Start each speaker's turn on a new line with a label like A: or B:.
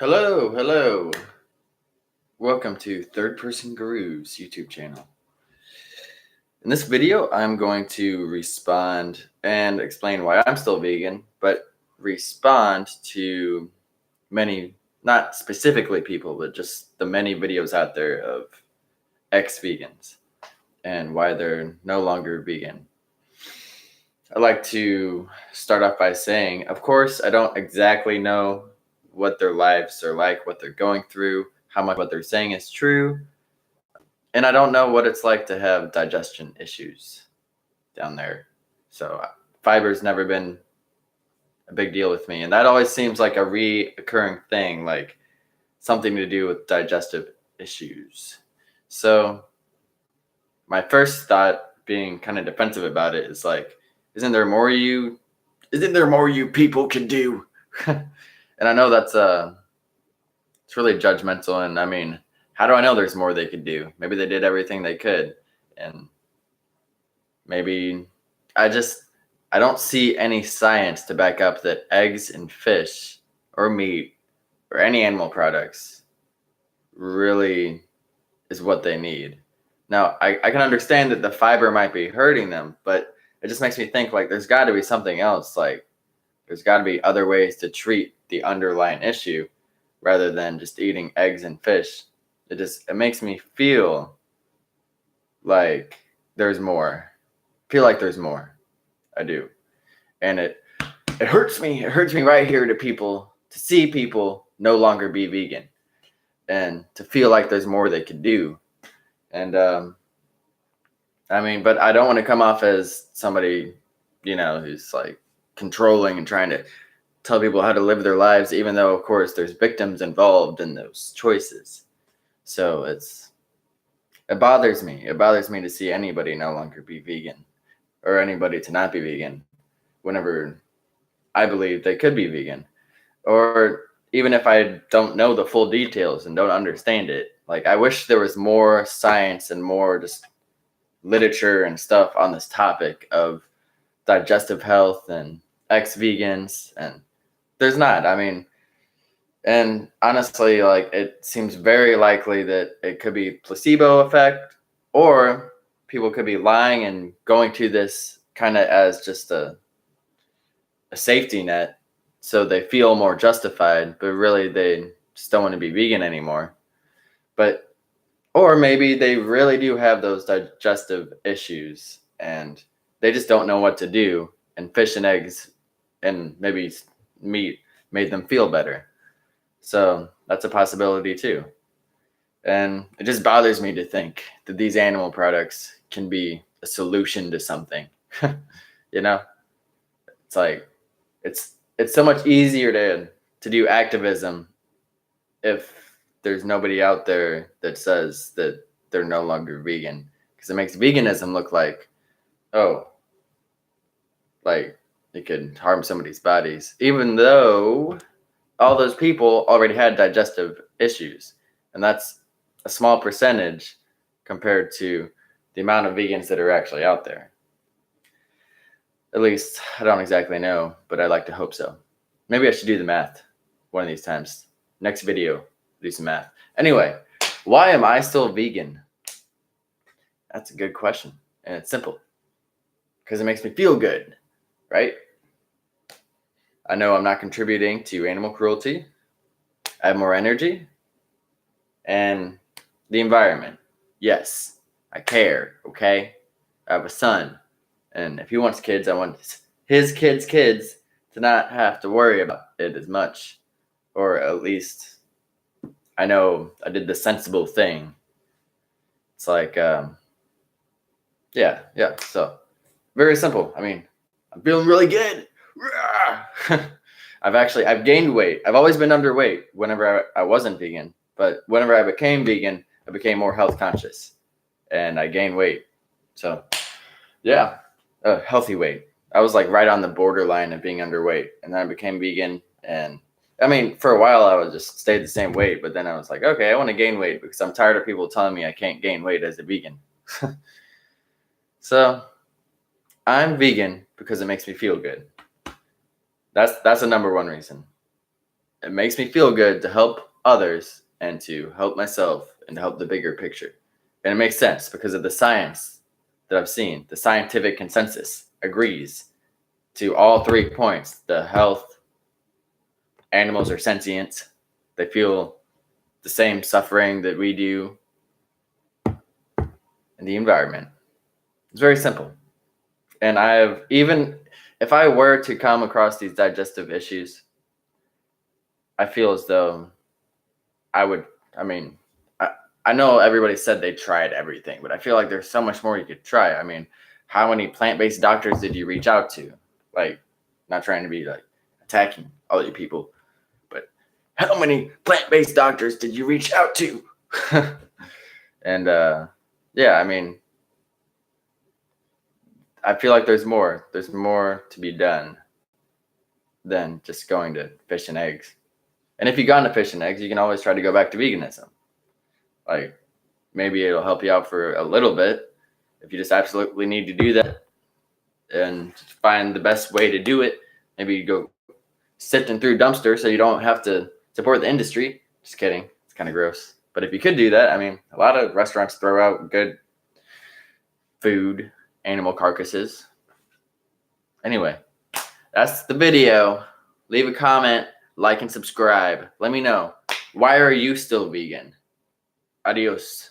A: Hello, hello. Welcome to Third Person Guru's YouTube channel. In this video, I'm going to respond and explain why I'm still vegan, but respond to many, not specifically people, but just the many videos out there of ex-vegans and why they're no longer vegan. I'd like to start off by saying, of course, I don't exactly know what their lives are like, what they're going through, how much what they're saying is true. And I don't know what it's like to have digestion issues down there. So fiber's never been a big deal with me. And that always seems like a reoccurring thing, like something to do with digestive issues. So my first thought, being kind of defensive about it, is like, isn't there more you people can do? And I know that's it's really judgmental. And I mean, how do I know there's more they could do? Maybe they did everything they could. And maybe I don't see any science to back up that eggs and fish or meat or any animal products really is what they need. Now, I can understand that the fiber might be hurting them, but it just makes me think like there's got to be something else. Like there's got to be other ways to treat the underlying issue rather than just eating eggs and fish. It makes me feel like there's more. Feel like there's more. I do. And it hurts me. It hurts me right here to see people no longer be vegan and to feel like there's more they could do. And I mean, but I don't want to come off as somebody, who's like controlling and trying to tell people how to live their lives, even though, of course, there's victims involved in those choices. So it bothers me. It bothers me to see anybody no longer be vegan or anybody to not be vegan whenever I believe they could be vegan. Or even if I don't know the full details and don't understand it, like I wish there was more science and more just literature and stuff on this topic of digestive health and ex-vegans, and there's not. I mean, and honestly, like it seems very likely that it could be placebo effect, or people could be lying and going to this kind of as just a safety net, so they feel more justified, but really they just don't want to be vegan anymore. But or maybe they really do have those digestive issues and they just don't know what to do, and fish and eggs and maybe meat made them feel better. So that's a possibility too. And it just bothers me to think that these animal products can be a solution to something. It's like it's so much easier to do activism if there's nobody out there that says that they're no longer vegan, because it makes veganism look like, oh, like it could harm somebody's bodies, even though all those people already had digestive issues. And that's a small percentage compared to the amount of vegans that are actually out there. At least I don't exactly know, but I like to hope so. Maybe I should do the math one of these times. Next video, do some math. Anyway, why am I still vegan? That's a good question. And it's simple. Because it makes me feel good, right? I know I'm not contributing to animal cruelty. I have more energy. And the environment. Yes, I care, okay? I have a son. And if he wants kids, I want his kids' kids to not have to worry about it as much. Or at least I know I did the sensible thing. It's like, yeah. So very simple. I mean, I'm feeling really good. I've gained weight. I've always been underweight whenever I wasn't vegan, but whenever I became vegan, I became more health conscious and I gained weight. So yeah, healthy weight. I was like right on the borderline of being underweight, and then I became vegan. And I mean, for a while I was just stayed the same weight, but then I was like, okay, I want to gain weight because I'm tired of people telling me I can't gain weight as a vegan. So I'm vegan because it makes me feel good. That's the number one reason. It makes me feel good to help others and to help myself and to help the bigger picture. And it makes sense because of the science that I've seen. The scientific consensus agrees to all 3 points. The health, animals are sentient. They feel the same suffering that we do. And the environment. It's very simple. And even if I were to come across these digestive issues, I feel as though I would, I mean, I know everybody said they tried everything, but I feel like there's so much more you could try. I mean, how many plant-based doctors did you reach out to? Like, not trying to be like attacking all you people, but how many plant-based doctors did you reach out to? And yeah, I mean, I feel like there's more. There's more to be done than just going to fish and eggs. And if you've gone to fish and eggs, you can always try to go back to veganism. Like, maybe it'll help you out for a little bit if you just absolutely need to do that and find the best way to do it. Maybe you go sifting through dumpsters so you don't have to support the industry. Just kidding. It's kind of gross. But if you could do that, I mean, a lot of restaurants throw out good food, animal carcasses. Anyway, that's the video. Leave a comment, like, and subscribe. Let me know. Why are you still vegan? Adios.